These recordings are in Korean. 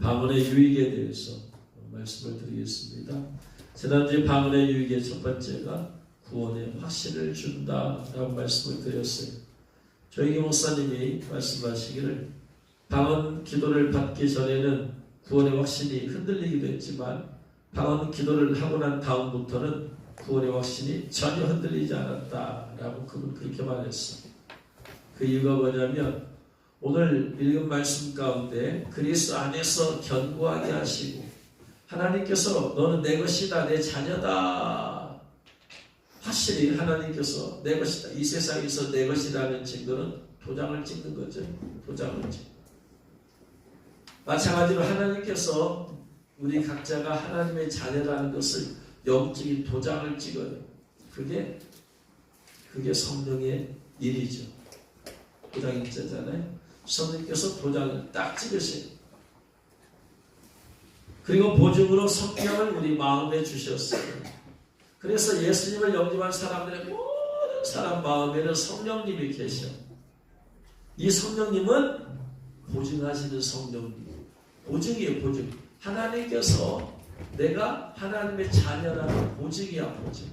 방언의 유익에 대해서 말씀을 드리겠습니다. 지난주에 방언의 유익의 첫 번째가 구원의 확신을 준다라고 말씀을 드렸어요. 조영기 목사님이 말씀하시기를 방언 기도를 받기 전에는 구원의 확신이 흔들리기도 했지만 방언 기도를 하고 난 다음부터는 구원의 확신이 전혀 흔들리지 않았다라고 그분 그렇게 말했어요. 그 이유가 뭐냐면 오늘 읽은 말씀 가운데 그리스도 안에서 견고하게 하시고 하나님께서 너는 내 것이다, 내 자녀다. 확실히 하나님께서 내 것이다, 이 세상에서 내 것이라는 증거는 도장을 찍는 거죠. 도장을 찍는. 마찬가지로 하나님께서 우리 각자가 하나님의 자녀라는 것을 영적인 도장을 찍어요. 그게 성령의 일이죠. 도장인자잖아요. 성령께서 도장을 딱 찍으세요. 그리고 보증으로 성령을 우리 마음에 주셨어요. 그래서 예수님을 영접한 사람들의 모든 사람 마음에는 성령님이 계셔. 이 성령님은 보증하시는 성령님. 보증이에요, 보증. 하나님께서 내가 하나님의 자녀라는 보증이야, 보증.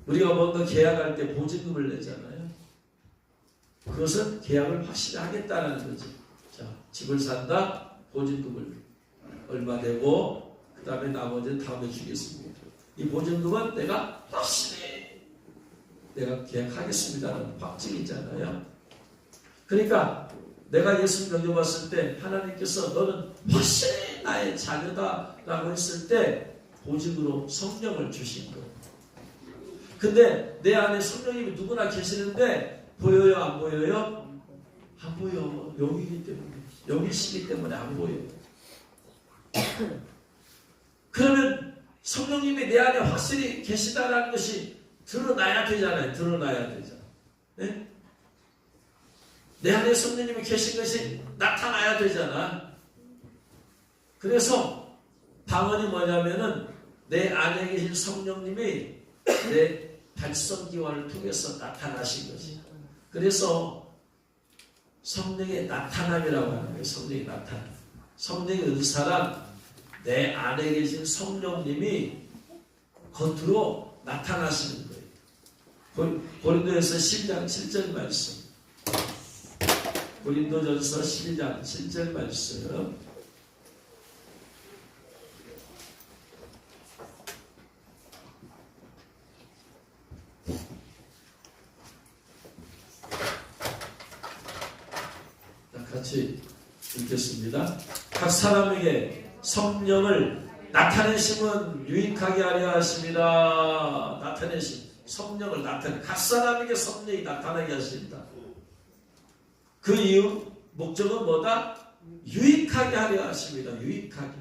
우리가 뭔가 계약할 때 보증금을 내잖아요. 그것은 계약을 확실히 하겠다는 거지. 자, 집을 산다, 보증금을 얼마 내고 그 다음에 나머지는 다음에 주겠습니다. 이 보증금은 내가 확실히 내가 계약하겠습니다라는 확증이잖아요. 그러니까 내가 예수님 영접했을 때 하나님께서 너는 확실히 나의 자녀다라고 했을 때 보증으로 성령을 주신 거예요. 근데 내 안에 성령님이 누구나 계시는데 보여요, 안 보여요? 안 보여. 영이기 때문에. 영이시기 때문에 안 보여요. 그러면 성령님이 내 안에 확실히 계시다라는 것이 드러나야 되잖아요. 드러나야 되잖아요. 네? 내 안에 성령님이 계신 것이 나타나야 되잖아. 그래서 방언이 뭐냐면은 내 안에 계신 성령님이 내 발성기관을 통해서 나타나신 것이야. 그래서 성령의 나타남이라고 하는 거예요. 성령의 나타남. 성령의 은사란 내 안에 계신 성령님이 겉으로 나타나시는 거예요. 고린도전서 12장 7절 말씀. 고린도전서 12장 7절 말씀. 같이 읽겠습니다. 각 사람에게 성령을 나타내심은 유익하게 하려 하십니다. 나타내심, 성령을 나타내. 각 사람에게 성령이 나타나게 하십니다. 그 이유, 목적은 뭐다? 유익하게 하려 하십니다. 유익하게.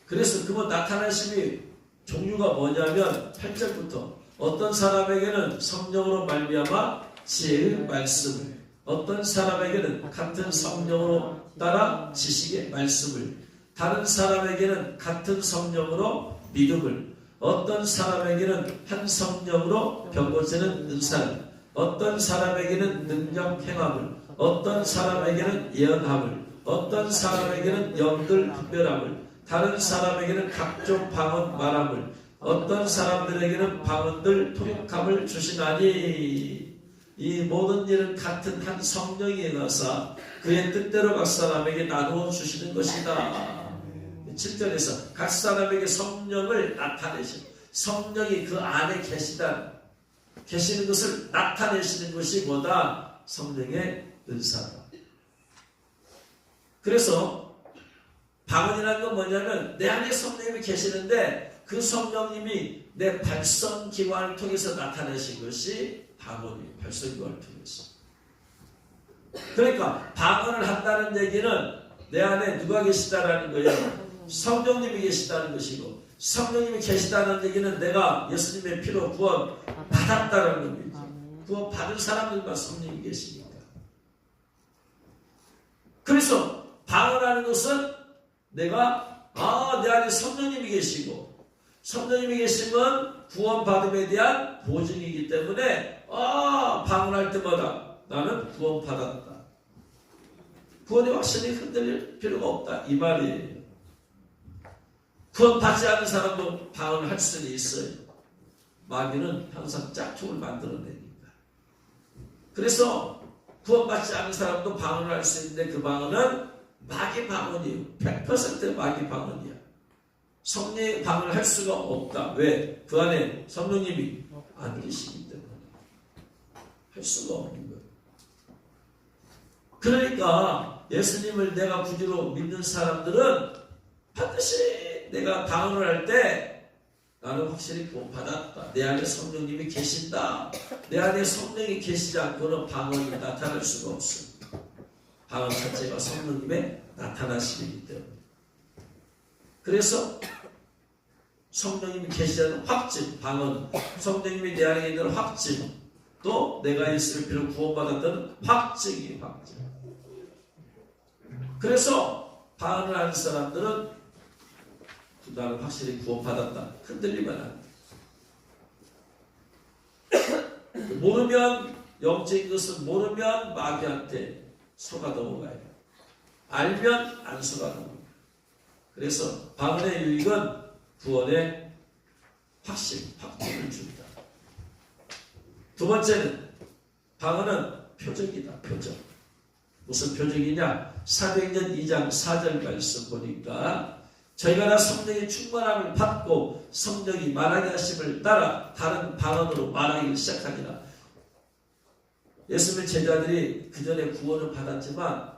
그래서 그분 나타나심이 종류가 뭐냐면 8절부터 어떤 사람에게는 성령으로 말미암아 지혜의 말씀을, 어떤 사람에게는 같은 성령으로 따라 지식의 말씀을, 다른 사람에게는 같은 성령으로 믿음을, 어떤 사람에게는 한 성령으로 병 고치는 은사를, 어떤 사람에게는 능력 행함을, 어떤 사람에게는 예언함을, 어떤 사람에게는 영들 분별함을, 다른 사람에게는 각종 방언 말함을, 어떤 사람들에게는 방언들 통역함을 주시나니 이 모든 일은 같은 한 성령이 가사 그의 뜻대로 각 사람에게 나누어 주시는 것이다. 7절에서 각 사람에게 성령을 나타내시고 성령이 그 안에 계시는 것을 나타내시는 것이 뭐다? 성령의 은사다. 그래서 방언이라는 건 뭐냐면 내 안에 성령님이 계시는데 그 성령님이 내 발성기관을 통해서 나타내신 것이 방언이에요. 발성기관을 통해서. 그러니까 방언을 한다는 얘기는 내 안에 누가 계시다라는 거예요. 성령님이 계시다는 것이고, 성령님이 계시다는 얘기는 내가 예수님의 피로 구원 받았다는 겁니다. 구원 받은 사람들과 성령이 계시니까. 그래서 방언하는 것은 내가 내 안에 성령님이 계시고, 성령님이 계시면 구원받음에 대한 보증이기 때문에 방언할 때마다 나는 구원받았다. 구원의 확신이 흔들릴 필요가 없다 이 말이에요. 구원받지 않은 사람도 방언을 할 수는 있어요. 마귀는 항상 짝퉁을 만들어내니까. 그래서 구원받지 않은 사람도 방언을 할 수 있는데 그 방언은 마귀 방언이에요. 100% 마귀 방언이야. 성령의 방언을 할 수가 없다. 왜? 그 안에 성령님이 안 계시기 때문에 할 수가 없는 거예요. 그러니까 예수님을 내가 구주로 믿는 사람들은 반드시 내가 방언을 할 때 나는 확실히 구원받았다. 내 안에 성령님이 계신다. 내 안에 성령이 계시지 않고는 방언이 나타날 수가 없어요. 방언 자체가 성령님의 나타나시기 때문에. 그래서 성령님이 계시다는 확증, 방언, 성령님이 내 안에 있는 확증, 또 내가 예수를 빌어 구원받았다는 확증이 확증. 그래서 방언을 하는 사람들은 나는 확실히 구원받았다. 흔들리면 안 돼. 모르면 영적인 것은 모르면 마귀한테 속아 넘어가요. 알면 안 속아 넘어가요. 그래서 방언의 유익은 구원의 확신, 확증을 줍니다. 두 번째는 방언은 표적이다. 표적. 무슨 표적이냐? 사도행전 2장 4절 말씀 보니까 저희가 다 성령의 충만함을 받고 성령이 말하게 하심을 따라 다른 방언으로 말하기 시작하니라. 예수님의 제자들이 그 전에 구원을 받았지만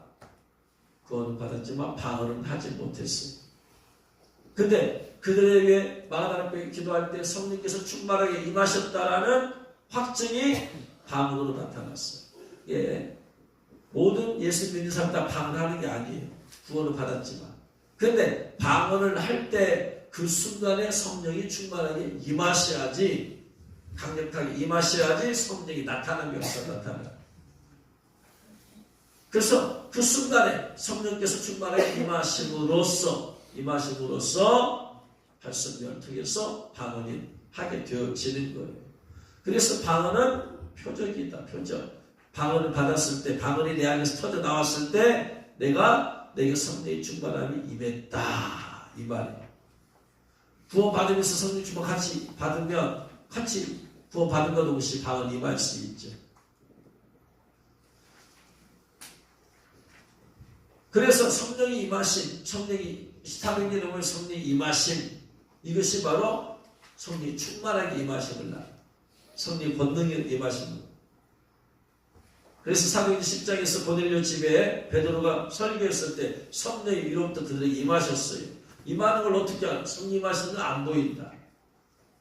방언은 하지 못했어요. 근데 그들에게 마가다락방에 기도할 때 성령께서 충만하게 임하셨다라는 확증이 방언으로 나타났어요. 예, 모든 예수 믿는 사람 다 방언하는 게 아니에요. 구원을 받았지만. 근데 방언을 할 때 그 순간에 성령이 충만하게 임하셔야지, 강력하게 임하셔야지 성령이 나타나는 역사가 나타나요. 그래서 그 순간에 성령께서 충만하게 임하심으로써 발성령을 통해서 방언이 하게 되어지는 거예요. 그래서 방언은 표적이다. 표적. 방언을 받았을 때, 방언이 내 안에서 터져 나왔을 때 내게 성령의 충만함이 임했다 이 말이에요. 구원 받으면서 성령 충만 같이 받으면 같이 구원 받은 것 동시에 방언이 임할 수 있죠. 그래서 성령이 임하심, 성령이 사도행전에 보면 성령이 임하심, 이것이 바로 성령이 충만하게 임하심을 나. 성령의 권능이 임하심을. 그래서 사도행전 10장에서 고넬료 집에 베드로가 설교했을 때 성령이 위로부터 그들에게 임하셨어요. 임하는 걸 어떻게 알아? 성령 임하시는 건 안 보인다.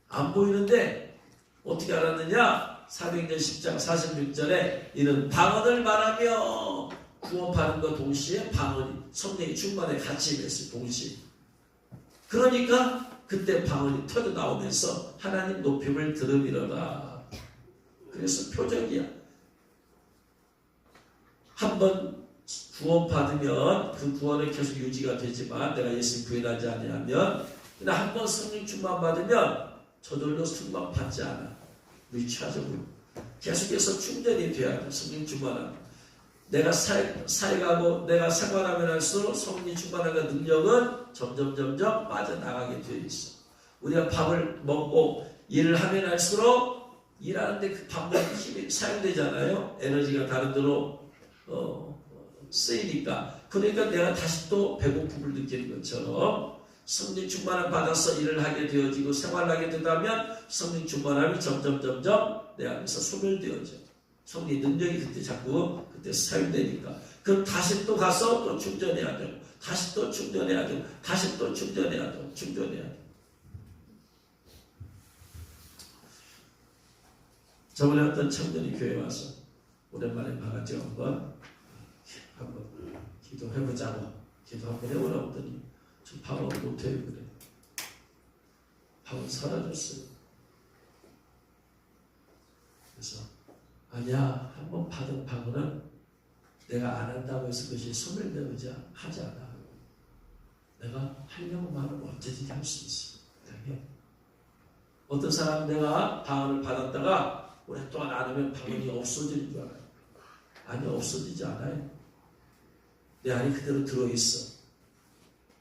안 보이는데 어떻게 알았느냐? 사도행전 10장 46절에 이는 방언을 말하며 구원받은 것 동시에 방언이 성령이 충만에 같이 임했어요. 동시에. 그러니까 그때 방언이 터져 나오면서 하나님 높임을 들으리로다. 그래서 표적이야. 한번 구원받으면 그 구원은 계속 유지가 되지만 내가 예수님 부인하지 아니하면 그냥 한번 성령 충만 받으면 저절로 충만 받지 않아. 위치화적으로 계속해서 충전이 돼야 돼. 성령 충만함. 내가 사역하고 내가 생활하면 할수록 성령 충만함의 능력은 점점 빠져나가게 되어 있어. 우리가 밥을 먹고 일을 하면 할수록 일하는데 그 밥먹는 힘이 사용되잖아요. 에너지가 다른 데로 쓰이니까. 그러니까 내가 다시 또 배고픔을 느끼는 것처럼 성령 충만함 받아서 일을 하게 되어지고 생활을 하게 된다면 성령 충만함이 점점 내 안에서 소멸되어져. 성령 능력이 그때 사용되니까. 그럼 다시 또 가서 또 충전해야 되고 다시 또 충전해야 되고 다시 또 충전해야 되고 충전해야 되고. 저번에 어떤 청년이 교회에 와서 오랜만에 봐가지고 한번 기도해보자고 기도 한번 해보라고 했더니 저 방언을 못해요 그래. 방언 사라졌어요. 그래서 아니야, 한번 받은 방언은 내가 안 한다고 해서 그것이 소멸되지 하지 않아. 내가 하려고만 하면 언제든지 할 수 있어. 그다음에 어떤 사람은 내가 방언을 받았다가 오랫동안 안 하면 방언이 없어지는 줄 알아요. 아니, 없어지지 않아요. 내 안에 그대로 들어있어.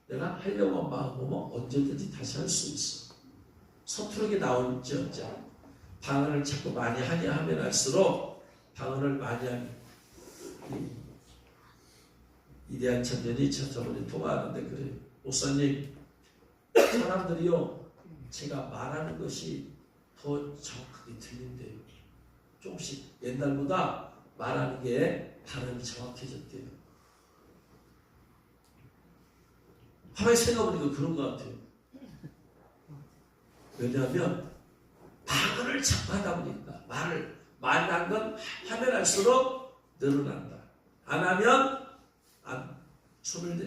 내가 하려고 마음먹으면 언제든지 다시 할 수 있어. 서투르게 나올지언정 방언을 자꾸 많이 하냐 하면 할수록 방언을 많이 하면 이대한 천년이 저번에 통화하는데 그래. 목사님, 사람들이요 제가 말하는 것이 더 정확하게 들린대요. 조금씩 옛날보다 말하는 게 발음이 정확해졌대요. 가만히 생각해보니까 그런 것 같아요. 왜냐하면 방언을 자꾸 하다 보니까 말을 많이 한 건 하면 할수록 늘어난다. 안 하면 손을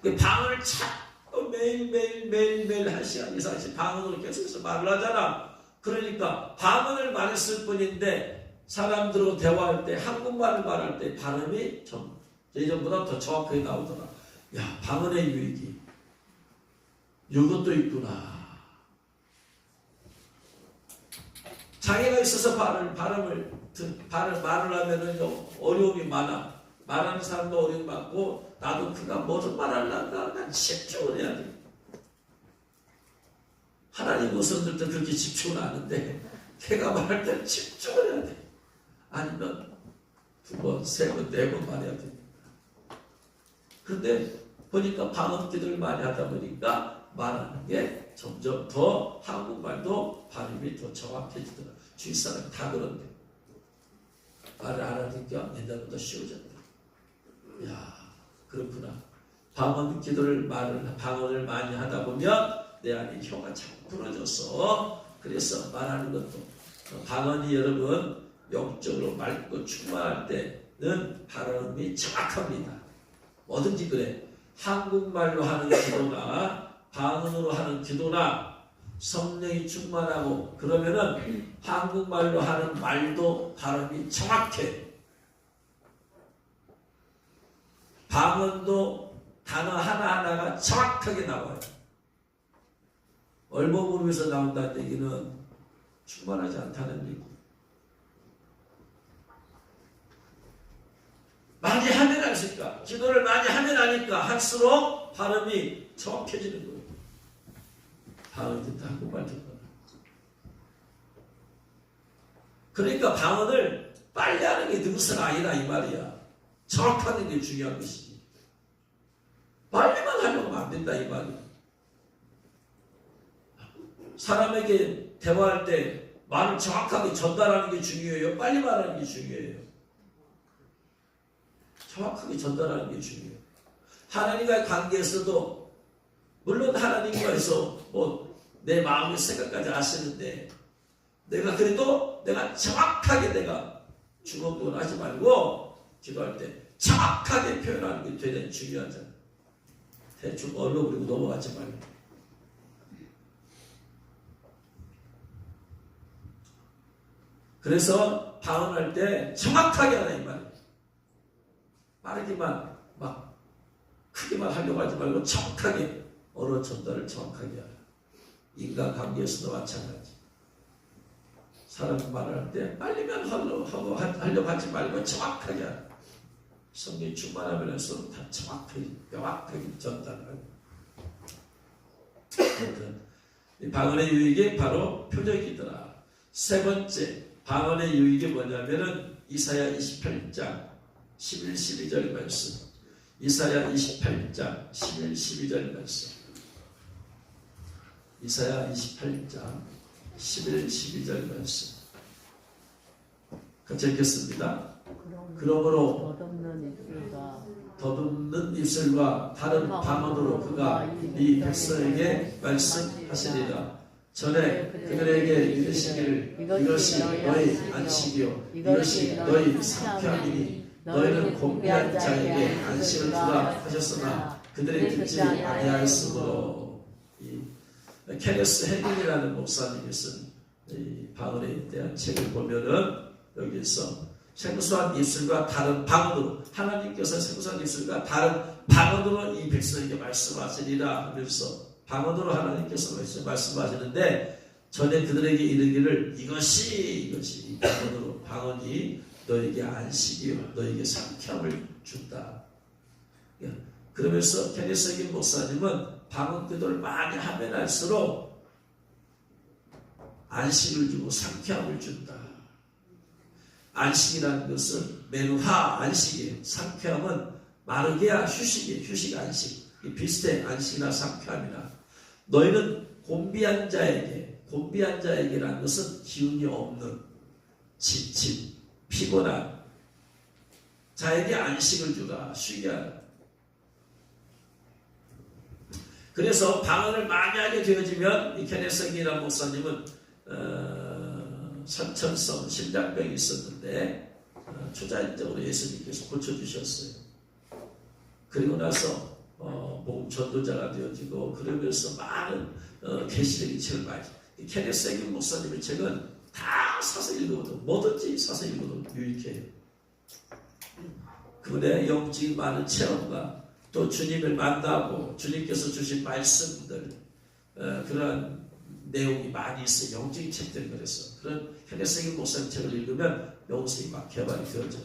댄다. 방언을 자꾸 매일 한 시간 이상씩 방언으로 계속해서 말을 하잖아. 그러니까 방언을 말했을 뿐인데 사람들하고 대화할 때 한국말을 말할 때 발음이 좀 예전보다 더 정확하게 나오더라. 야, 방언의 유익이 이것도 있구나. 장애가 있어서 말을 하면은 어려움이 많아. 말하는 사람도 어려움이 많고, 나도 그가 뭐든 말하려니까 난 집중을 해야 돼. 하나님 모습들 때 그렇게 집중을 하는데, 걔가 말할 때는 집중을 해야 돼. 아니면 2번, 3번, 4번 말해야 돼. 그런데 보니까 방언 기도를 많이 하다 보니까 말하는 게 점점 더 한국말도 발음이 더 정확해지더라. 주위 사람이 다 그런데 말을 안 하니까 옛날보다 쉬워졌다. 야, 그렇구나. 방언 기도를 방언을 많이 하다 보면 내 안에 혀가 자꾸 부러져서 그래서 말하는 것도 방언이 여러분 영적으로 맑고 충만할 때는 발음이 정확합니다. 뭐든지 그래. 한국말로 하는 기도나 방언으로 하는 기도나 성령이 충만하고 그러면은 한국말로 하는 말도 발음이 정확해. 방언도 단어 하나하나가 정확하게 나와요. 얼버무리면서 나온다는 얘기는 충만하지 않다는 얘기. 많이 하면 할수있까 기도를 많이 하면 하니까 할수록 발음이 정확해지는 거예요. 방언 듣다 한국말 듣거나. 그러니까 방언을 빨리 하는 게 능수가 아니라 이 말이야. 정확하는 게 중요한 것이지. 빨리만 하려고 하면 안 된다 이 말이야. 사람에게 대화할 때 말을 정확하게 전달하는 게 중요해요? 빨리 말하는 게 중요해요? 정확하게 전달하는 게 중요해요. 하나님과의 관계에서도 물론 하나님과에서 내 마음의 생각까지 아시는데 내가 그래도 내가 정확하게 내가 주먹구원 하지 말고 기도할 때 정확하게 표현하는 게 되게 중요하잖아. 대충 얼러버리고 넘어가지 말고. 그래서 방언할 때 정확하게 하라 이 말이야. 빠르게만 막 크게만 하려고 하지 말고 정확하게 언어 전달을 정확하게 하라. 인간관계에서도 마찬가지. 사람 말할 때 빨리만 하려고 하지 말고 정확하게 하라. 성령 충만하면서 다 정확하게 명확하게 전달하고. 이 방언의 유익이 바로 표적이더라. 세 번째 방언의 유익이 뭐냐면은 이사야 28장 11, 12절 말씀. 이사야 28장 11, 12절 말씀. 이사야 28장 11, 12절 말씀. 같이 읽겠습니다. 그러므로 더듬는 입술과 다른 방언으로 그가 이 백성에게 말씀하시리라. 전에 그들에게 이르시기를 이것이 너희 안식이요 이것이 너희 상쾌함이니 너희는 공비한 자에게 안식을 주라 하셨으나 그들이 듣지 아니하였으므로. 이 케네스 헤딩이라는 목사님이 쓴 이 방언에 대한 책을 보면은 여기서 생소한 입술과 다른 방언으로 하나님께서 생소한 입술과 다른 방언으로 이 백성에게 말씀하시리라 하면서 방언으로 하나님께서 말씀하시는데 전에 그들에게 이르기를 이것이 방언으로 방언이 너에게 안식이요 너에게 상쾌함을 준다. 그러면서 케네스 하긴 목사님은 방언기도를 많이 하면 할수록 안식을 주고 상쾌함을 준다. 안식이라는 것은 메누하 안식이에요. 상쾌함은 마르게아 휴식이에요. 휴식 안식. 비슷해. 안식이나 상쾌함이나. 너희는 곤비한 자에게라는 것은 기운이 없는, 지친, 피곤한 자에게 안식을 주라. 쉬게 하라. 그래서 방언을 많이 하게 되어지면 이 케네스기라는 목사님은 선천성 심장병이 있었는데 초자연적으로 예수님께서 고쳐주셨어요. 그리고 나서 복음 전도자가 되어지고 그러면서 많은 계시적인 책을 많이 이 케네스 목사님의 책은 다 사서 읽어도 뭐든지 사서 읽어도 유익해요. 그분의 영적인 많은 체험과 또 주님을 만나고 주님께서 주신 말씀들 그런 내용이 많이 있어요. 영적인 책들이 그래서 그런 케네스 목사님 책을 읽으면 영성이 막 개발이 되어져.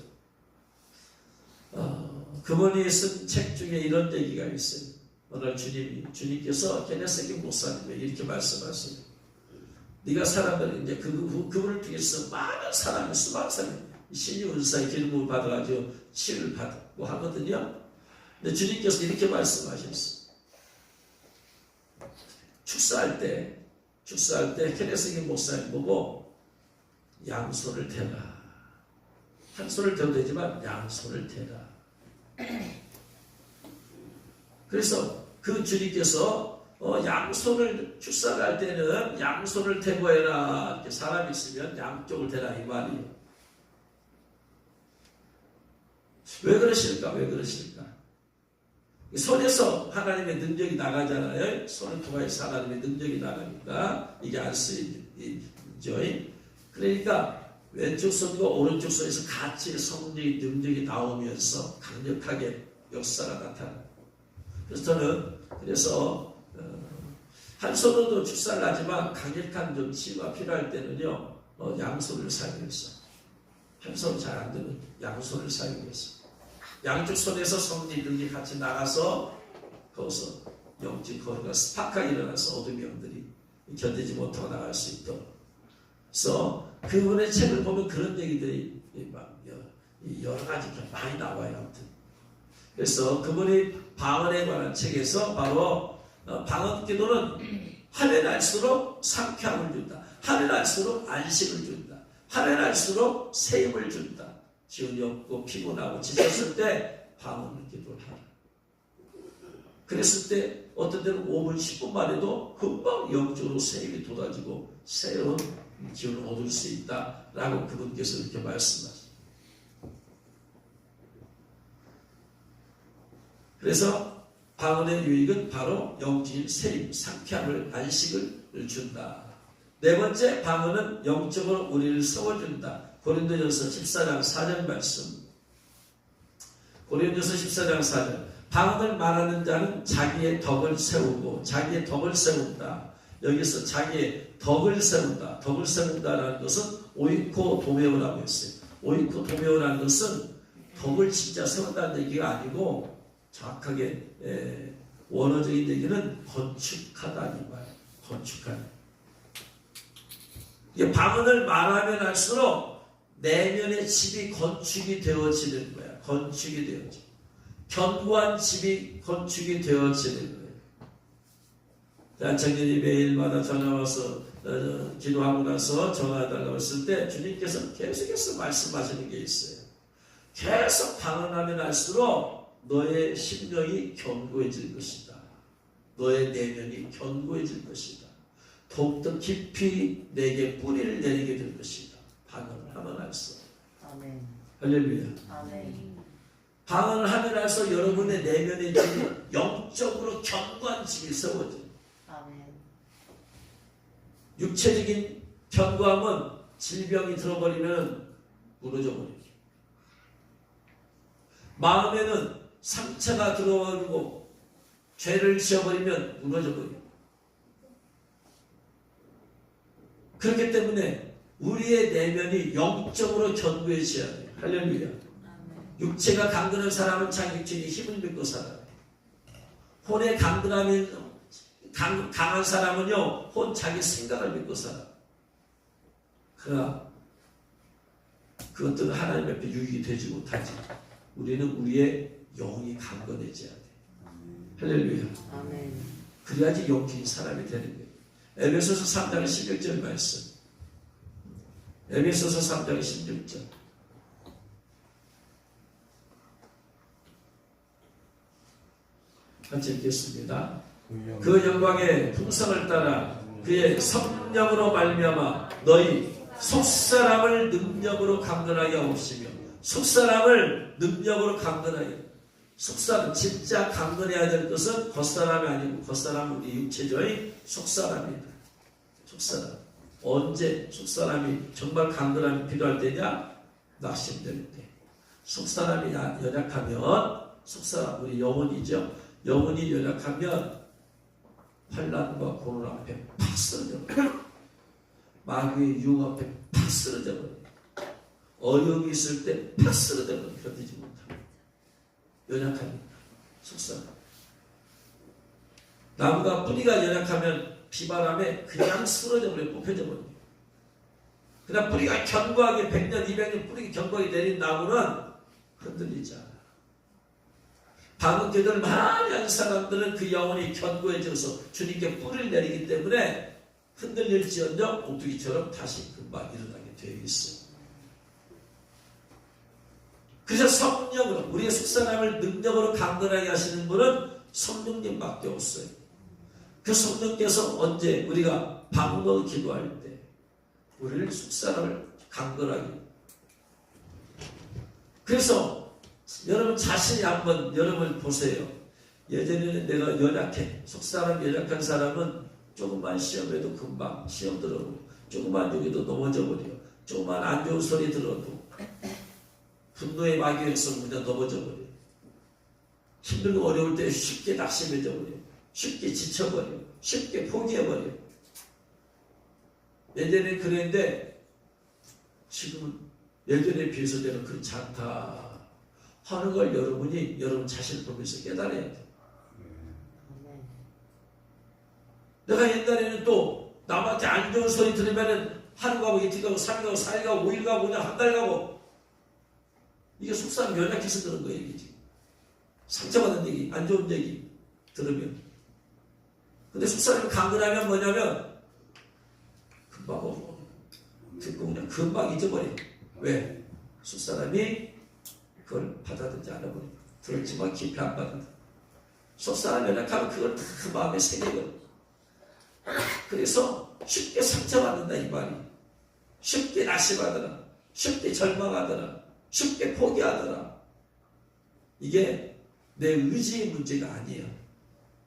그분이 쓴 책 중에 이런 얘기가 있어요. 오늘 주님께서 케네스 목사님에게 이렇게 말씀하세요. 네가 사람을 이제 그분을 통해서 많은 사람이 수많은 사람이 신유 은사의 기름을 받아가지고 치유를 받고 하거든요. 근데 주님께서 이렇게 말씀하셨어요. 축사할 때 케네스 목사님 보고 양손을 대라. 한 손을 대도 되지만 양손을 대라. 그래서 그 주님께서 양손을 축사를 할 때는 양손을 대고 해라. 이렇게 사람이 있으면 양쪽을 대라 이 말이에요. 왜 그러실까? 손에서 하나님의 능력이 나가잖아요. 손을 통해서 하나님의 능력이 나가니까 이게 안 쓰이죠. 그러니까 왼쪽 손과 오른쪽 손에서 같이 성령의 능력이 나오면서 강력하게 역사가 나타나요. 그래서 저는 한 손으로도 축사를 하지만 강력한 좀 치유가 필요할 때는요 양손을 사용해서 한 손 잘 안 되는 양손을 사용해서 양쪽 손에서 성령의 능력이 같이 나가서 거기서 영적 거리가 스파크가 일어나서 어둠의 영들이 견디지 못하고 나갈 수 있도록. 그래서 그분의 책을 보면 그런 얘기들이 여러 가지 많이 나와요. 아무튼. 그래서 그분이 방언에 관한 책에서 바로 방언 기도는 하면 할수록 상쾌함을 준다. 하면 할수록 안식을 준다. 하면 할수록 새 힘을 준다. 기운이 없고 피곤하고 지쳤을 때 방언 기도를 하라. 그랬을 때 어떤 때는 5분 10분만 해도 금방 영적으로 새 힘이 돋아지고 새로운 기운을 얻을 수 있다라고 그분께서 이렇게 말씀하십니다. 그래서 방언의 유익은 바로 영적인 세임, 상쾌함을, 안식을 준다. 네 번째, 방언은 영적으로 우리를 세워준다. 고린도전서 14장 4절 말씀. 고린도전서 14장 4절. 방언을 말하는 자는 자기의 덕을 세우고 자기의 덕을 세운다. 여기서 자기의 덕을 세운다. 덕을 세운다라는 것은 오이코 도메오라고 했어요. 오이코 도메오라는 것은 덕을 진짜 세운다는 얘기가 아니고 정확하게 원어적인 얘기는 건축하다 이 말이에요. 건축하다. 이게 방언을 말하면 할수록 내면의 집이 건축이 되어지는 거야. 건축이 되어져. 견고한 집이 건축이 되어지는 거예요. 청년이 매일마다 전화 와서 기도하고 나서 전화해달라고 했을 때 주님께서 계속해서 말씀하시는 게 있어요. 계속 방언하면 할수록 너의 심령이 견고해질 것이다. 너의 내면이 견고해질 것이다. 더욱더 깊이 내게 뿌리를 내리게 될 것이다. 방언을 하면 할수록. 아멘. 할렐루야. 아멘. 방언을 하면 할수록 여러분의 내면의 집이 영적으로 견고한 집이 세워져. 아멘. 육체적인 견고함은 질병이 들어버리면 무너져 버려요. 마음에는 상처가 들어버리고 죄를 지어버리면 무너져 버려요. 그렇기 때문에 우리의 내면이 영적으로 견고해져야 돼요. 할렐루야. 육체가 강건한 사람은 자기 육체의 힘을 믿고 살아요. 혼의 강한 사람은요, 혼 자기 생각을 믿고 살아. 그러나 그것들은 하나님 앞에 유익이 되지 못하지. 우리는 우리의 영이 강건해져야 돼. 할렐루야. 아멘. 그래야지 용기 있는 사람이 되는 거예요. 에베소서 3장 16절 말씀. 에베소서 3장 16절. 같이 읽겠습니다. 그 영광의 풍성을 따라 그의 성령으로 말미암아 너희 속사람을 능력으로 강건하게 하옵시며, 속사람을 능력으로 강건하게. 속사람, 진짜 강건해야 될 것은 겉사람이 아니고 겉사람은 우리 육체적인 속사람이다. 속사람. 언제 속사람이 정말 강건함이 필요할 때냐? 낙심될 때. 속사람이 연약하면, 속사람 우리 영혼이죠. 영혼이 연약하면 환난과 고난 앞에 팍 쓰러져 버려요. 마귀의 유혹 앞에 팍 쓰러져 버려요. 어려움이 있을 때 팍 쓰러져 버려요. 견디지 못합니다. 연약하니까. 속사람. 나무가 뿌리가 연약하면 비바람에 그냥 쓰러져 버려요. 뽑혀져 버려요. 그러나 뿌리가 견고하게 100년, 200년 뿌리가 견고하게 내린 나무는 흔들리지 않아. 방금 기도를 많이 하는 사람들은 그 영혼이 견고해져서 주님께 뿌리를 내리기 때문에 흔들릴지언정 오뚜기처럼 다시 금방 일어나게 되어 있어요. 그래서 성령으로, 우리의 속사람을 능력으로 강건하게 하시는 분은 성령님밖에 없어요. 그 성령께서 언제 우리가 방언으로 기도할 때 우리를 속사람을 강건하게. 그래서 여러분 자신이 한번 여러분 보세요. 예전에는 내가 연약해. 속사람 연약한 사람은 조금만 시험해도 금방 시험 들어도, 조금만 여기도 넘어져 버려. 조금만 안 좋은 소리 들어도 분노의 마귀에서 그냥 넘어져 버려. 힘들고 어려울 때 쉽게 낙심해져 버려. 쉽게 지쳐버려. 쉽게 포기해버려. 예전에 그랬는데 지금은 예전에 비해서 내가 그렇지 않다 하는 걸 여러분이 여러분 자신을 보면서 깨달아야 돼. 내가 옛날에는 또 남한테 안 좋은 소리 들으면은 하루 가고 이틀 가고 3일 가고 4일 가고 5일 가고 그냥 한 달 가고, 이게 속사람 연약해서 그런 거예요. 이게 지금 상처받은 얘기, 안 좋은 얘기 들으면. 근데 속사람이 강건하면 뭐냐면 금방 듣고 그냥 금방 잊어버려. 왜? 속사람이 그걸 받아들이지 않아버려. 들었지만 깊이 안 받아들여. 속사람이 연약하면 그걸 다 그 마음에 새겨버려. 그래서 쉽게 상처받는다 이 말이. 쉽게 낙심하더라. 쉽게 절망하더라. 쉽게 포기하더라. 이게 내 의지의 문제가 아니에요.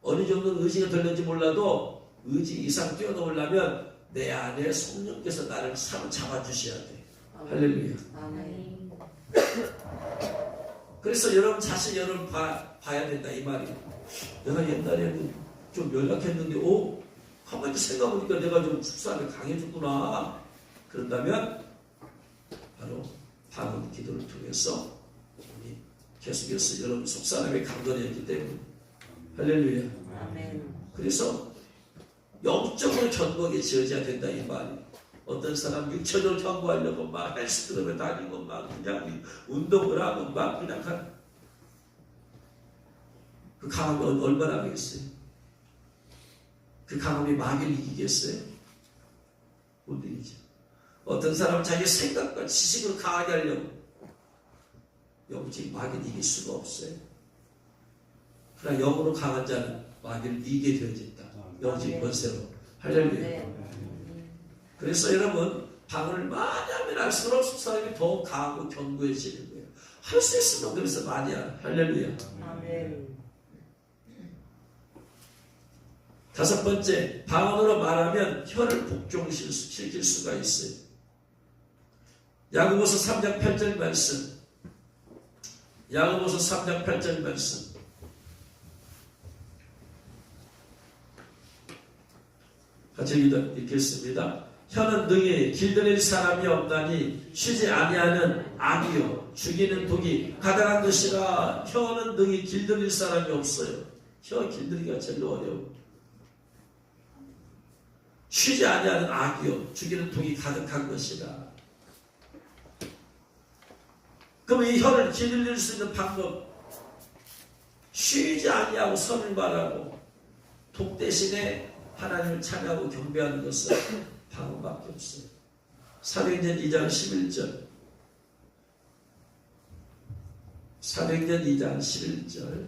어느 정도 의지가 들는지 몰라도 의지 이상 뛰어넘으려면 내 안에 성령께서 나를 잡아주셔야 돼. 할렐루야. 아멘. 그래서 여러분 자신 여러분 봐야 된다 이 말이에요. 내가 옛날에는 좀 연약했는데 가만히 생각해보니까 내가 좀 속사람이 강해졌구나. 그런다면 바로 방언 기도를 통해서 우리 계속해서 여러분 속사람이 강건해졌기 때문에. 할렐루야. 아멘. 그래서 영적으로 견고하게 지어져야 된다 이 말이. 어떤 사람 육체적으로 견고하려고 막 헬스클럽에 다니고 막 그냥 운동을 하고 막 그냥 그 강함이 얼마나 하겠어요? 그 강함이 마귀를 이기겠어요? 못 이기죠. 어떤 사람은 자기 생각과 지식으로 강하게 하려고 영적인 마귀를 이길 수가 없어요. 그러나 영으로 강한 자는 마귀를 이기게 되어진다. 영적인 권세로. 할렐루야. 그래서 여러분 방언을 많이 하면 할수록 속사람이 더 강하고 견고해지는 거예요. 할 수 있으면 그래서 많이 하라. 할렐루야. 아멘. 다섯 번째, 방언으로 말하면 혀를 복종시킬 수가 있어요. 야고보서 3장 8절 말씀. 야고보서 3장 8절 말씀. 같이 읽겠습니다. 혀는 능히 길들일 사람이 없나니 쉬지 아니하는 악이요 죽이는 독이 가득한 것이라. 혀는 능히 길들일 사람이 없어요. 혀 길들이기가 제일 어려워. 쉬지 아니하는 악이요 죽이는 독이 가득한 것이라. 그럼 이 혀를 길들일 수 있는 방법, 쉬지 아니하고 선을 말하고 독 대신에 하나님을 찬양하고 경배하는 것은 방법밖에 없어요. 사도행전 2장 11절, 사도행전 2장 11절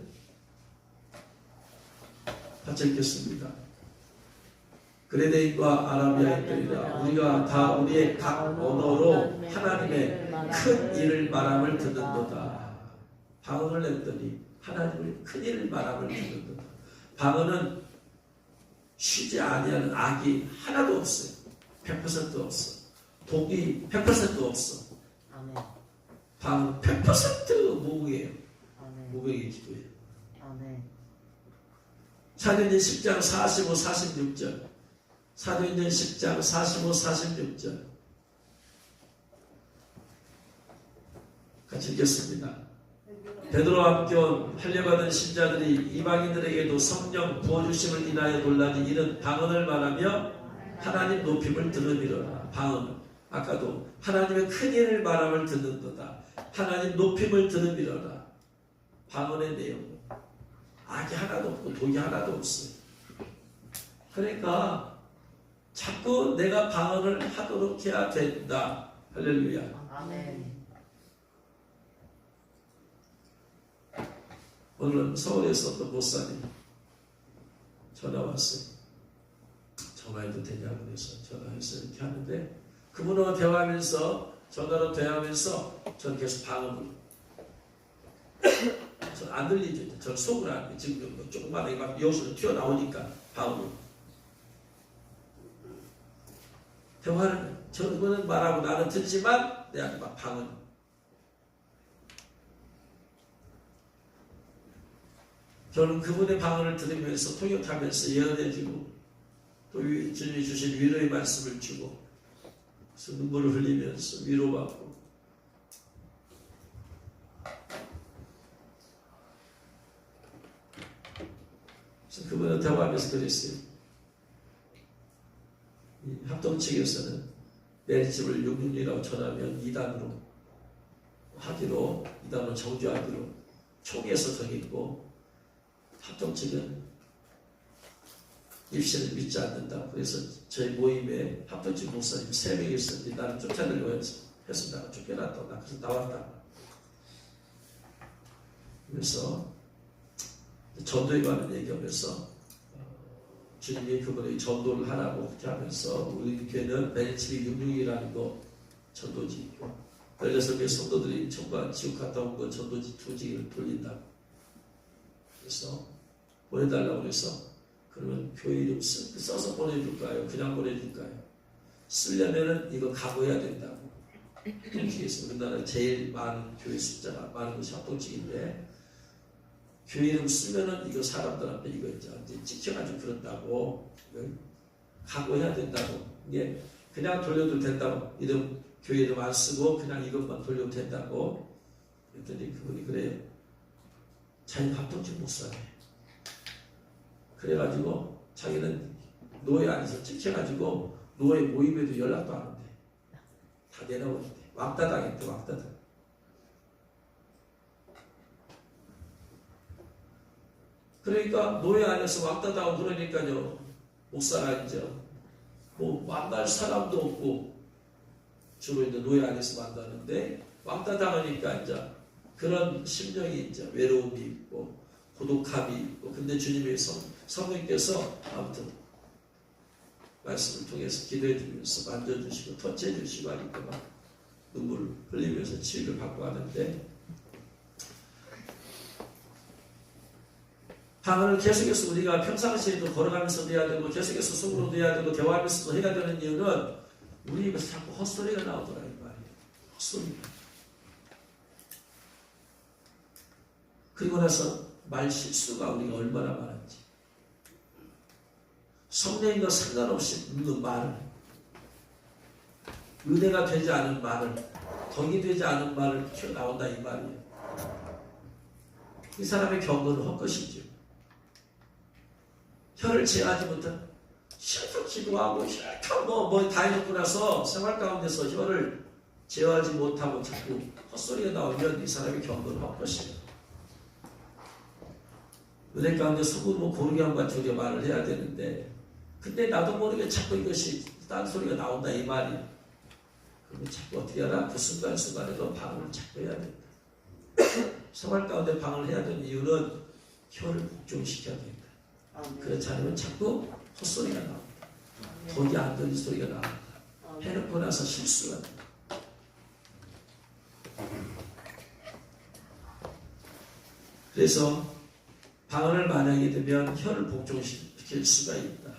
같이 읽겠습니다. 그레데인과 아라비아인들이라 우리가 다 우리의 각 언어로 하나님의 큰 일을 말함을 듣는도다. 방언을 냈더니 하나님의 큰 일을 말함을 듣는도다. 방언은 쉬지 아니하는 악이 하나도 없어요. 100% 없어. 독이 100% 없어. 아멘. 방언은 100% 무궁해요. 아멘. 무궁의 기도예요. 아멘. 사도행전 10장 45, 46절. 사도행전 10장 45, 46절 같이 읽겠습니다. 베드로와 함께 온 할례받은 신자들이 이방인들에게도 성령 부어주심을 인하여 놀라니 이는 방언을 말하며 하나님 높임을 들으리로라. 방언, 아까도 하나님의 큰 일을 말함을 듣는도다. 하나님 높임을 들으리로라. 방언의 내용, 악이 하나도 없고 독이 하나도 없어요. 그러니까 자꾸 내가 방언을 하도록 해야 된다. 할렐루야. 아멘. 오늘은 서울에서 어떤 목사님 전화 왔어요. 전화해도 되냐고 해서 전화해서 이렇게 하는데 그분하고 대화하면서 전화로 대화하면서 저는 계속 방언을 저는 안 들리죠. 저는 속을 안 해. 지금 조금만 막 여기서 튀어나오니까 방언을 대화를 저는 말하고 나는 듣지만 내 안에 막 방언. 저는 그분의 방언을 들으면서 통역하면서 예언해주고 또 주님이 주신 위로의 말씀을 주고 그래서 눈물을 흘리면서 위로받고 그래서 그분과 대화하면서 그랬어요. 이 합동 측에서는 내 집을 666이라고 전하면 2단으로 하기로 2단으로 정주하기로 총회에서 정했고 합동 측은 입신을 믿지 않는다. 그래서 저희 모임에 합동 측 목사님 3명이 있었는데 나를 쫓아내려고 해서 나가 쫓겨났다. 나 그래서 나왔다. 그래서 전도에 관한 얘기하면서 주님이 그분에게 전도를 하라고 그렇게 하면서 우리 교회는 맨치비 66이라는 거 전도지 16개 성도들이 천과 지옥 갔다 온 거 전도지 2지를 돌린다고 그래서 보내달라고 그래서 그러면 교회 이름 써서 보내줄까요? 그냥 보내줄까요? 쓰려면은 이거 각오해야 된다고 합동측에서 우리나라 제일 많은 교회 숫자가 많은 것이 합동측인데 교회 이름 쓰면은 이거 사람들한테 이거 이제 찍혀가지고 그런다고 각오해야 된다고 이게 그냥 돌려도 된다고 이름 교회 이름 안 쓰고 그냥 이것만 돌려도 된다고 그랬더니 그분이 그래요. 자기는 합동측 목사네. 그래가지고 자기는 노예 안에서 찍혀가지고 노예 모임에도 연락도 안 한대. 다 내려오는데 왕따 당했대. 왕따 당. 그러니까 노예 안에서 왕따 당하고 그러니까요. 목사가 이제 뭐 만날 사람도 없고 주로 이제 노예 안에서 만나는데 왕따 당하니까 이제 그런 심령이 이제 외로움이 있고 고독함이 있고 근데 주님의 성령께서 아무튼 말씀을 통해서 기도해 주면서 만져주시고 터치해 주시고 하니까 막 눈물을 흘리면서 치유를 받고 하는데 방언을 계속해서 우리가 평상시에도 걸어가면서도 해야 되고 계속해서 속으로도 해야 되고 대화하면서도 해야 되는 이유는 우리 입에서 자꾸 헛소리가 나오더라 이 말이에요. 헛소리. 그리고 나서 말 실수가 우리가 얼마나 많은지 성령과 상관없이 묻는 말을 은혜가 되지 않은 말을 덕이 되지 않은 말을 튀어나온다 이 말이에요. 이 사람의 경건은 헛것이죠. 혀를 제어하지 못한 실컷 기도하고 실컷 뭐 다 해놓고 나서 생활 가운데서 혀를 제어하지 못하고 자꾸 헛소리가 나오면 이 사람이 경건을 할 것이에요. 은혜 가운데 속으로 고르게 한번 우리가 말을 해야 되는데 근데 나도 모르게 자꾸 이것이 딴소리가 나온다 이 말이야. 그러면 자꾸 어떻게 하라? 그 순간순간에도 방언을 자꾸 해야 된다. 생활 가운데 방언을 해야 되는 이유는 혀를 복종시켜야 된다. 그렇지 않으면 자꾸 헛소리가 나온다. 돈이 안 들린 소리가 나온다. 해놓고 나서 실수가 된다. 그래서 방언을 만약에 되면 혀를 복종시킬 수가 있다.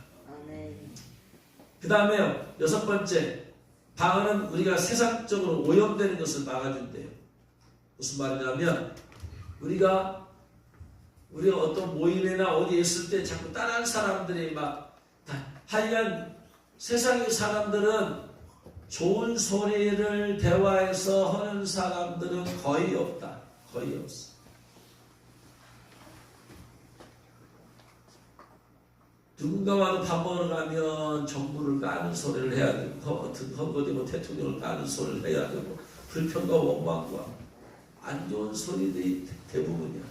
그 다음에요. 6번째, 방언은 우리가 세상적으로 오염되는 것을 막아준대요. 무슨 말이냐면 우리가 어떤 모임이나 어디에 있을 때 자꾸 따라하는 사람들이 막 하여간 세상의 사람들은 좋은 소리를 대화해서 하는 사람들은 거의 없다. 거의 없어. 누군가와도 밥 먹으러 가면 정부를 까는 소리를 해야 되고 어디 뭐 대통령을 까는 소리를 해야 되고 불평과 원망과 안 좋은 소리들이 대부분이야.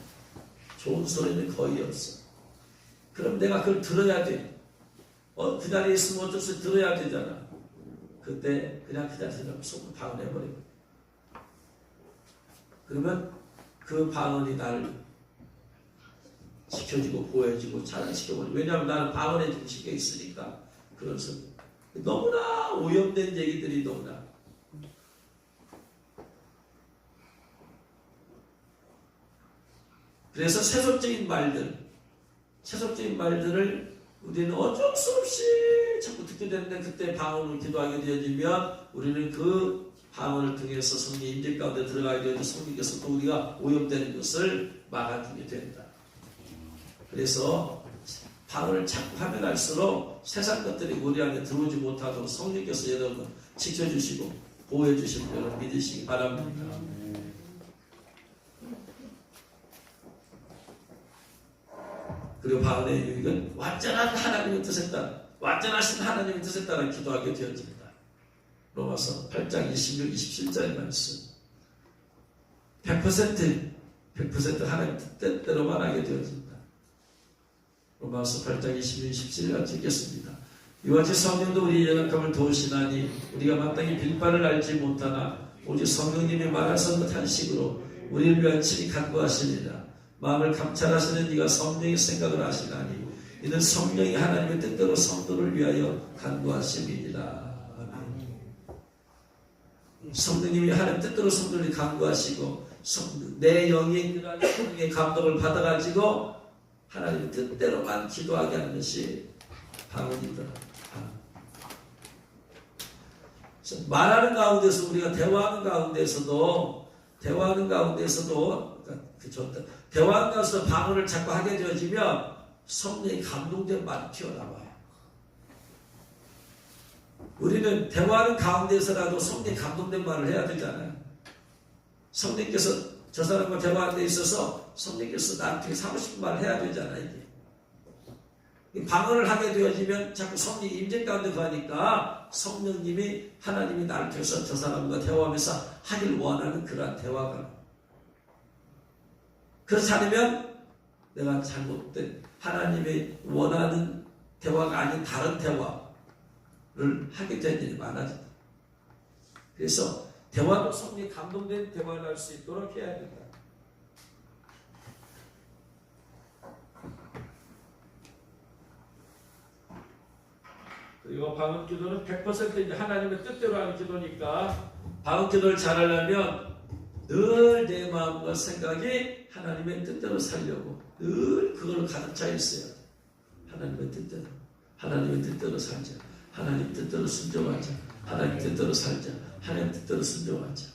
좋은 소리는 거의 없어. 그럼 내가 그걸 들어야 돼. 그 자리에 있으면 어쩔 수 없이 들어야 되잖아. 그때 그냥 그 자리에서 속으로 방언해버리고 그러면 그 방언이 나를 지켜주고 보호해주고 찬양시켜버리고 왜냐하면 나는 방언의 중심에 있으니까 그래서 너무나 오염된 얘기들이 너무나 그래서 세속적인 말들을 우리는 어쩔 수 없이 자꾸 듣게 되는데 그때 방언을 기도하게 되어지면 우리는 그 방언을 통해서 성령 임재 가운데 들어가게 되어서 성령께서 또 우리가 오염되는 것을 막아주게 된다. 그래서 방언을 자꾸 하면 할수록 세상 것들이 우리 안에 들어오지 못하도록 성령께서 여러분 지켜주시고 보호해주실 줄을 믿으시기 바랍니다. 그리고 방언의 유익은 완전한 하나님의 뜻에 따라 완전하신 하나님의 뜻에 따라 기도하게 되어집니다. 로마서 8장 26, 27절의 말씀 100% 하나님 뜻대로만 하게 되어집니다. 로마서 8장 26, 27절 읽겠습니다. 이와 같이 성령도 우리의 연약함을 도우시나니 우리가 마땅히 빌바를 알지 못하나 오직 성령님이 말하신 듯한 식으로 우리를 위한 친히 간구하시리라. 마음을 감찰하시는 이가 성령의 생각을 아시나니 이는 성령이 하나님의 뜻대로 성도를 위하여 간구하심이니라. 성령님이 하나님 뜻대로 성도를 간구하시고 내 영이 그러한 성령의 감동을 받아가지고 하나님의 뜻대로만 기도하게 하는 것이 방언이더라. 말하는 가운데서 우리가 대화하는 가운데서도 대화하는 가운데서 방언을 자꾸 하게 되어지면 성령이 감동된 말이 튀어나와요. 우리는 대화하는 가운데서라도 성령이 감동된 말을 해야 되잖아요. 성령께서 저 사람과 대화하는 데 있어서 성령께서 나한테 사고 싶은 말을 해야 되잖아요. 이게. 방언을 하게 되어지면 자꾸 성령이 임재 가운데 가니까 성령님이 하나님이 나를 통해서 저 사람과 대화하면서 하길 원하는 그러한 대화가 그렇지 않으면 내가 잘못된 하나님이 원하는 대화가 아닌 다른 대화를 하게 된 일이 많아집니다. 그래서 대화도 성령이 감동된 대화를 할 수 있도록 해야 된다. 그리고 방언 기도는 100% 이제 하나님의 뜻대로 하는 기도니까 방언 기도를 잘하려면 늘 내 마음과 생각이 하나님의 뜻대로 살려고 늘 그걸 가득 차 있어야 돼. 하나님의 뜻대로 살자. 하나님 뜻대로 순종하자. 하나님 뜻대로 살자. 하나님 뜻대로 순종하자.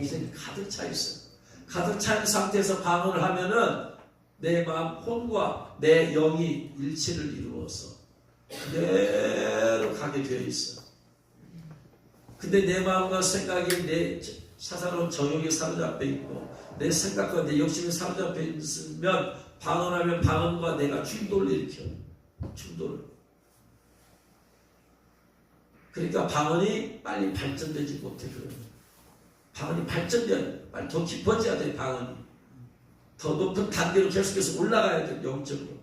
이 생각이 가득 차 있어요. 가득 차 있는 상태에서 방언을 하면은 내 마음 혼과 내 영이 일치를 이루어서 그대로 가게 되어 있어. 근데 내 마음과 생각이 내 사사로운 정욕에 사로잡혀 있고 내 생각과 내 욕심에 사로잡혀 있으면 방언하면 방언과 내가 충돌을 일으켜. 충돌을. 그러니까 방언이 빨리 발전되지 못해. 그러면 방언이 발전돼야, 빨리 더 깊어져야 돼. 방언이 더 높은 단계로 계속해서 올라가야 돼. 영적으로.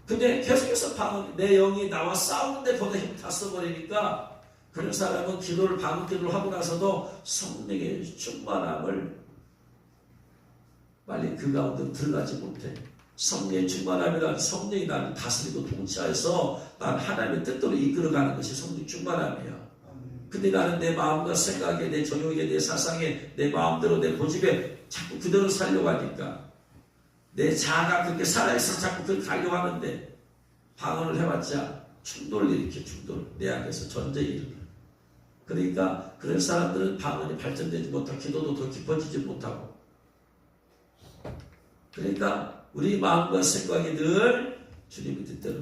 근데 계속해서 방언, 내 영이 나와 싸우는데 거기다 힘 다 써버리니까 그런 사람은 기도를, 방언 기도를 하고 나서도 성령의 충만함을 빨리 그 가운데 들어가지 못해. 성령의 충만함이란 성령이 나를 다스리고 통치해서 난 하나님의 뜻대로 이끌어가는 것이 성령 충만함이야. 근데 나는 내 마음과 생각에, 내 정욕에, 내 사상에, 내 마음대로, 내 고집에 자꾸 그대로 살려고 하니까 내 자아가 그렇게 살아있어서 자꾸 그렇게 가려고 하는데 방언을 해봤자 충돌을 일으켜. 충돌. 내 안에서 전쟁이 일어나. 그러니까 그런 사람들은 방언이 발전되지 못하고 기도도 더 깊어지지 못하고. 그러니까 우리 마음과 생각이 늘 주님의 뜻대로,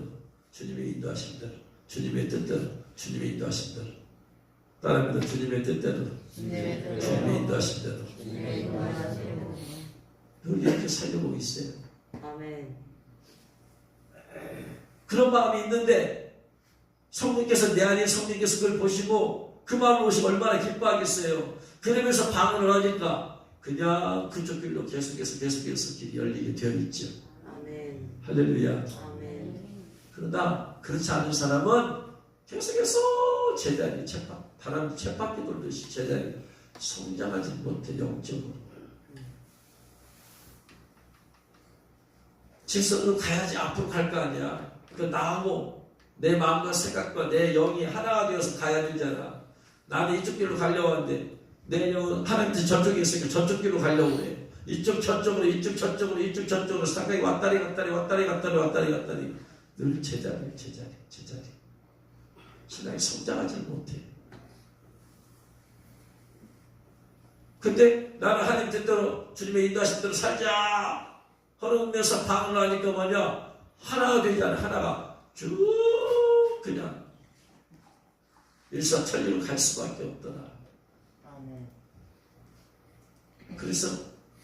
주님의 인도하신 대로, 주님의 뜻대로, 주님의 인도하신 대로. 따라합니다. 주님의 뜻대로, 주님의 인도하신 대로. 늘 이렇게 살려보고 있어요. 아멘. 그런 마음이 있는데 성령께서, 내 안에 성령께서 그걸 보시고 그 마음을 보시면 얼마나 기뻐하겠어요. 그러면서 방언을 하니까 그냥 그쪽 길로 계속해서 길이 열리게 되어 있죠. 아멘. 할렐루야. 아멘. 그러나 그렇지 않은 사람은 계속해서 제자리 바람 쳇바퀴 돌듯이 제자리 성장하지 못해. 영적으로. 직선으로 가야지 앞으로 갈 거 아니야. 그 나하고 내 마음과 생각과 내 영이 하나가 되어서 가야 되잖아. 나는 이쪽 길로 가려고 하는데 내 영은 하나님께서 저쪽에 있으니까 저쪽 길로 가려고 해. 이쪽 저쪽으로, 이쪽 저쪽으로, 이쪽 저쪽으로 생각이 왔다리 늘 제자리. 신앙이 성장하지 못해. 근데 나는 하나님 뜻대로, 주님의 인도하신 대로 살자 걸어오면서 방언을 하니까 뭐냐, 하나가 되잖아. 하나가 쭉 그냥 일사천리로 갈 수밖에 없더라. 아멘. 그래서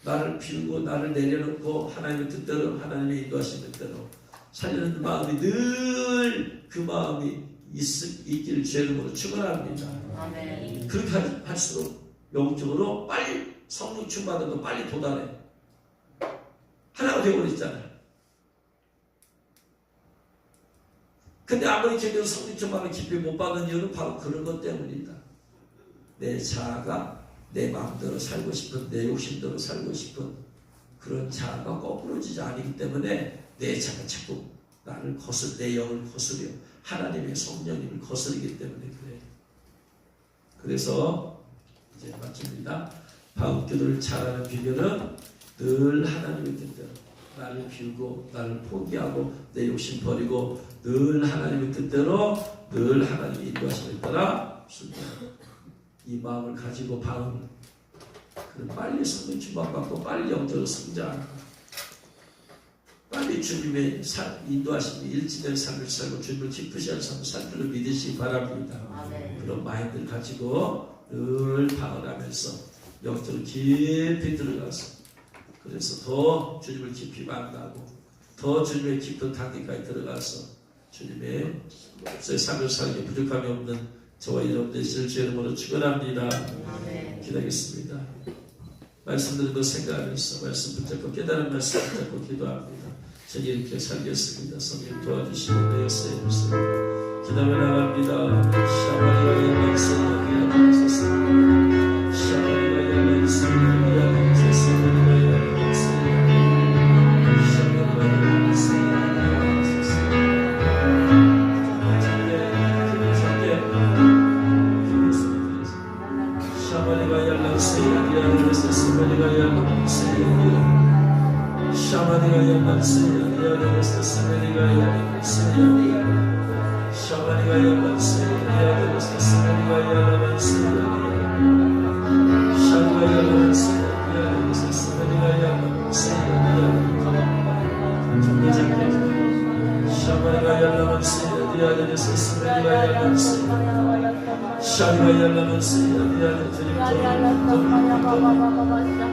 나를 비우고 나를 내려놓고 하나님의 뜻대로, 하나님의 인도하신 뜻대로 살려는 마음이 늘 그 마음이 있기를 주의 이름으로 축원합니다. 아멘. 그렇게 할수록 영적으로 빨리 성령 충만도 빨리 도달해. 하나가 되어버리잖아요. 근데 아무리 제대로 성령 충만을 깊이 못 받는 이유는 바로 그런 것 때문이다. 내 자아가 내 마음대로 살고 싶은, 내 욕심대로 살고 싶은 그런 자아가 거꾸로지지 않기 때문에 내 자가 자꾸 나를 내 영을 거스려 하나님의 성령님을 거스르기 때문에 그래. 그래서 이제 마칩니다. 방언기도를 잘하는 비결은 늘 하나님의 뜻대로 나를 비우고 나를 포기하고 내 욕심 버리고 늘 하나님의 뜻대로, 늘 하나님의 인도하심에 따라 순종하고 이 마음을 가지고 방언, 빨리 성령 충만받고 빨리 영적으로 성장하고 빨리 주님의 인도하심이 일치된 삶을 살고 주님을 기쁘시 하는 삶을 살 줄을 믿으시기 바랍니다. 아멘. 그런 마인드를 가지고 늘 방언하면서 영적으로 깊이 들어가서, 그래서 더 주님을 깊이 만나고 더 주님의 깊은 단계까지 들어가서 주님의 삶을 살기 부족함이 없는 저와 여러분 되시를 주의 이름으로 축원합니다. 아멘. 기도하겠습니다. 말씀 들은 거 생각하면서 말씀 붙잡고 깨달은 말씀 붙잡고 기도합니다. 전 이렇게 살겠습니다. 성령 도와주시고 내 역사에 주세요. 기도하며 나갑니다. 샤바리가 연락세요. 샤바리가 연락세요.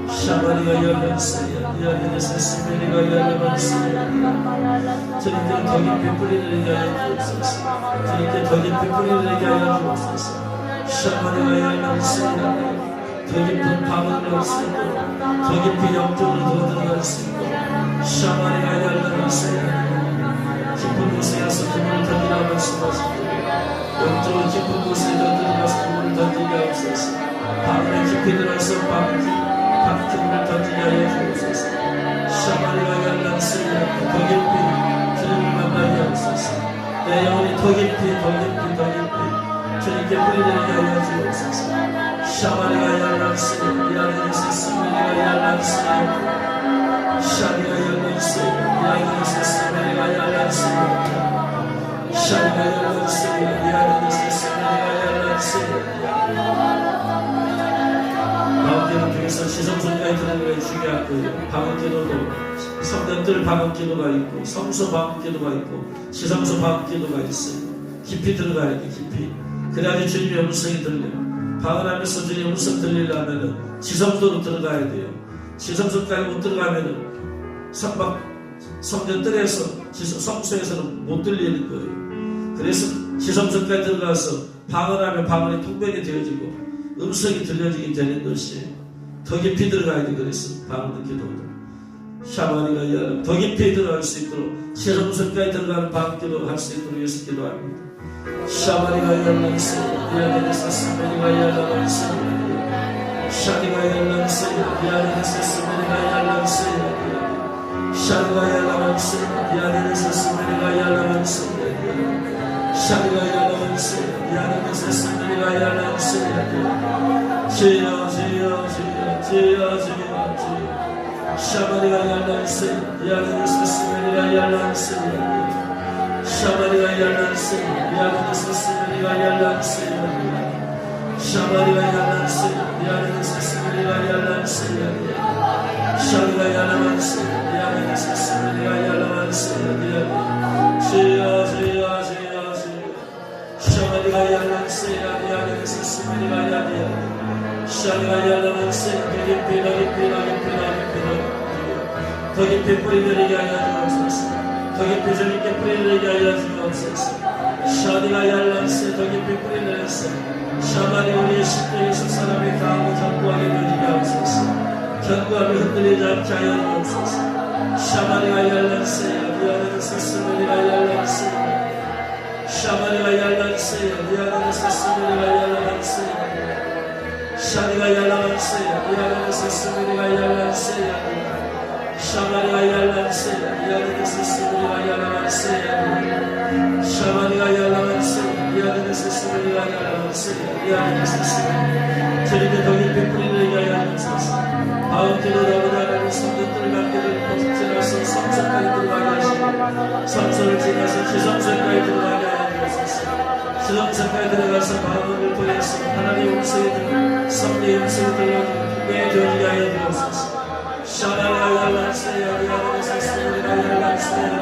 샤바리가 연락세요. 미안해서 스멜리가 야라만세야 주님께 더 깊이 뿌리내리게 하여 주옵소서. 주님께 더 깊이 뿌리내리게 하여 주옵소서. 샤마리가 야라만세야 더 깊은 방언을 할 수 있고 더 깊이 영적으로 더 들어갈 수 있고 샤마리가 야라만세야 깊은 곳에 가서 그물을 던지라 말씀하시고 영적으로 깊은 곳에 더 들어가서 그물을 던지게 하옵소서. 방언에 깊이 들어가서 방언을 던지게 하여 주옵소서. 샤마리가 야라만세야 더 깊이 주님을 만나게 하옵소서. 내 영혼이 더 깊이 주님께 뿌리내리게 하여 주옵소서. 샤마리가 야라만세야 미안해서 스멜리가 야라만세야 샤리가 야라만세야 미안해서 스멜리가 야라만세야 샤리가 야라만세야 미안해서 스멜리가 야라만세야 방언기도 중에서 시성소리가 드는 게 중요한 거예요. 방언기도도 성전들 방언기도가 있고 성소 방언기도가 있고 시성소 방언기도가 있어요. 깊이 들어가야 돼. 깊이 그래야지 주님의 음성이 들려요. 방언하면서 주님의 음성 들리려면은 지성소로 들어가야 돼요. 지성소까지 못 들어가면은 성전뜰에서 성소에서는 못 들리는 거예요. 그래서 지성소까지 들어가서 방언하면 방언이 통변이 되어지고 음성이 들려지게 되는 것이 더 깊이 들어가야 돼. 그래서 방언 기도도 샤마리가 야라 더 깊이 들어갈 수 있도록 지성소까지 들어가는 방언 기도를 할 수 있도록 위해서 기도합니다. 샤마리가 야라만세야 미안해서 스멜리가 야라만세야 샤리가 야라만세야 미안해서 스멜리가 야라만세야 샤리가 야라만세야 미안해서 스멜리가 야라만세야 샤리가 야라만세야 미안해서 스멜리가 야라만세야 주여 주여 주여 주여 주여 샤마리가 야라만세야 미안해서 스멜리가 야라만세야 샤마리가 야라만세야 미안해서 스멜리가 야라만세야 샤마리가 야라만세야 미안해서 스멜리가 야라만세야 샤리가 야라만세야 미안해서 스멜리가 야라만세야 주여 주여 주여 주여 샤마리가 야라만세야 미안해서 스멜리가 야라만세야 샤리가 야라만세야 더 깊이 뿌리내리게 하여 주옵소서. 더 깊이 주님께 뿌리내리게 하여 주옵소서. 샤리가 야라만세야 더 깊이 뿌리내렸어. 샤마리 우리의 심령에서 사람이 강하고 견고하게 되게 하옵소서. 견고함이 흔들리지 않게 하여 주옵소서. 샤마리가 야라만세야 미안해서 스멜리가 야라만세야 샤마리가 야라만세야 미안해서 스멜리가 야라만세야 샤리가 야라만세야 미안해서 스멜리가 야라만세야 샤마리가 야라만세야 미안해서 스멜리가 야라만세야 샤마리가 야라만세야 미안해서 스멜리가 야라만세야 미안해서 스멜리가 주님의 더 깊이 뿌리내리게 하여 주옵소서. 방언기도 너무나 하나님 성전들을 만들고 지나서 성소까지 들어가게 하시고 성소를 지나서 지성소까지 들어가게 하여 주옵소서. 지성소까지 들어가서 방언을 통해서 하나님의 음성이 들려 성령의 음성이 들려 풍성히 되어지게 하여 주옵소서. 샤마리가 야라만세야 미안해서 스멜리가 야라만세야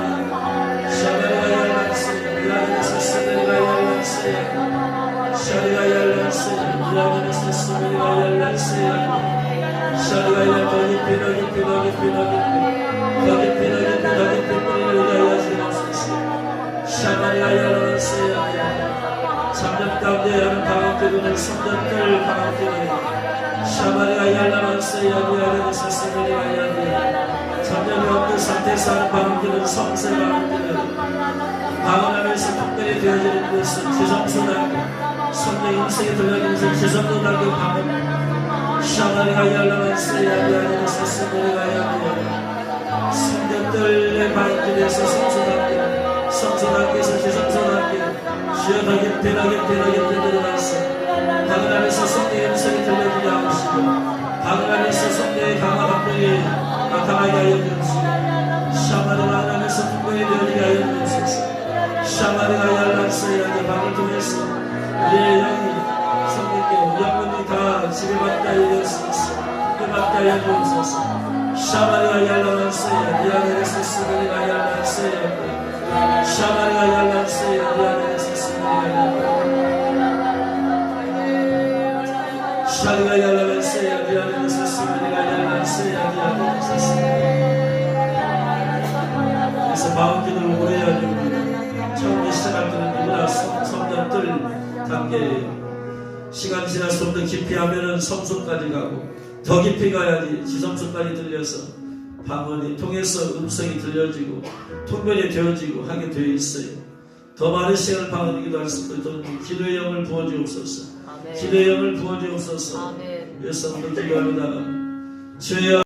샤마리가 야라만세야 미안해서 스멜리가 야라만세야 샤리가 야라만세야 미안해서 스멜리가 야라만세야 샤리가 야라 더 깊이 뿌리내리게 하여 주옵소서. 샤마리가 야라만세야 3년 가운데 하는 방언기도는 성전들 방언기도는 샤마리가 야라만세야 미안해서 스멜리가 야라만세야 3년이 없는 상태에서 하는 방언기도는 성세 방언기도는 방언하면서 특별히 되어지는 것은 지성소나 성령의 음성이 들려지면서 지성소나의 방언 샤마리가 야라만세야 미안해서 스멜리가 야라만세야 성전들의 방언기도에서 성소나께서 지성소나께 주여 더 깊이 들어가서 방언하면서 성령의 음성이 들려지게 하시고 방언하면서 성령의 강화 방법이 나타나게 하여 주옵시고 샤마리가 하나님께서 특별히 되어지게 하여 주옵소서. 샤마리가 야라만세야 그 방을 통해서 우리의 영이 성령께 영혼이 다 지배받게 하여 주옵소서. 지배받게 하여 주옵소서. 샤마리가 야라만세야 미안해서 스멜리가 야라만세야 샤마리가 야라만세야 미안해서 스멜리가 야라만세야 샤리가 야라만세야 미안해서 스멜리가 야라만세야 미안해서 단계예요. 시간 지나서 좀 더 깊이 하면은 성소까지 가고 더 깊이 가야지 지성소까지 들려서 방언이 통해서 음성이 들려지고 통변이 되어지고 하게 되어 있어요. 더 많은 시간을 방언 기도할 수 있도록 기도의 영을 부어주옵소서. 아멘. 기도의 영을 부어주옵소서. 아멘. 예수님도 기도합니다. 주여